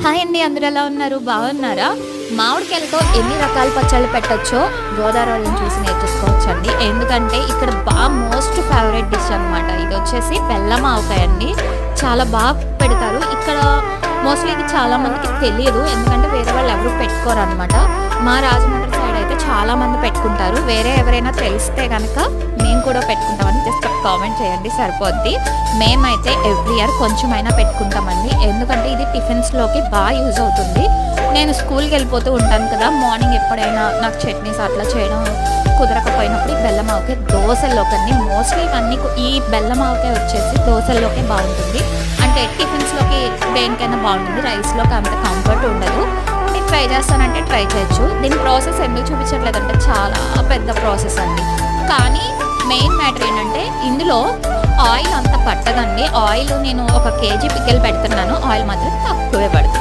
Hi అండి, అందరూ ఎలా ఉన్నారు? బాగున్నారా? మామిడికాయలతో ఎన్ని రకాల పచ్చళ్ళు పెట్టొచ్చో గోదావరి చూసి నేర్చుకోవచ్చండి. ఎందుకంటే ఇక్కడ బాగా మోస్ట్ ఫేవరెట్ డిష్ అనమాట. ఇది వచ్చేసి బెల్లం ఆవకాయ అండి. చాలా బాగా పెడతారు ఇక్కడ. మోస్ట్లీ ఇది చాలా మందికి తెలియదు, ఎందుకంటే వేరే వాళ్ళు ఎవరు పెట్టుకోరు అనమాట. మా రాజమండ్రి సైడ్ అయితే చాలా మంది పెట్టుకుంటారు. వేరే ఎవరైనా తెలిస్తే కనుక మేము కూడా పెట్టుకుంటామని జస్ట్ కామెంట్ చేయండి, సరిపోద్ది. మేమైతే ఎవ్రీ ఇయర్ కొంచెమైనా పెట్టుకుంటామండి, ఎందుకంటే ఇది టిఫిన్స్లోకి బాగా యూజ్ అవుతుంది. నేను స్కూల్కి వెళ్ళిపోతూ ఉంటాను కదా, మార్నింగ్ ఎప్పుడైనా నాకు చట్నీస్ అట్లా చేయడం కుదరకపోయినప్పుడు ఈ బెల్లం ఆవకాయ దోశల్లోకండి. మోస్ట్లీ ఇవన్నీ ఈ బెల్లం ఆవకాయ వచ్చేసి దోశల్లోకే బాగుంటుంది. అంటే టిఫిన్స్లోకి దేనికైనా బాగుంటుంది, రైస్లోకి అంత కంఫర్ట్ ఉండదు. మీరు ట్రై చేస్తానంటే ట్రై చేయొచ్చు. దీని ప్రాసెస్ ఎందుకు చూపించట్లేదంటే చాలా పెద్ద ప్రాసెస్ అండి. కానీ మెయిన్ మ్యాటర్ ఏంటంటే ఇందులో ఆయిల్ అంత పట్టదండి. ఆయిల్ నేను 1 కేజీ పిక్కలు పెడుతున్నాను, ఆయిల్ మాత్రం తక్కువే పడుతుంది.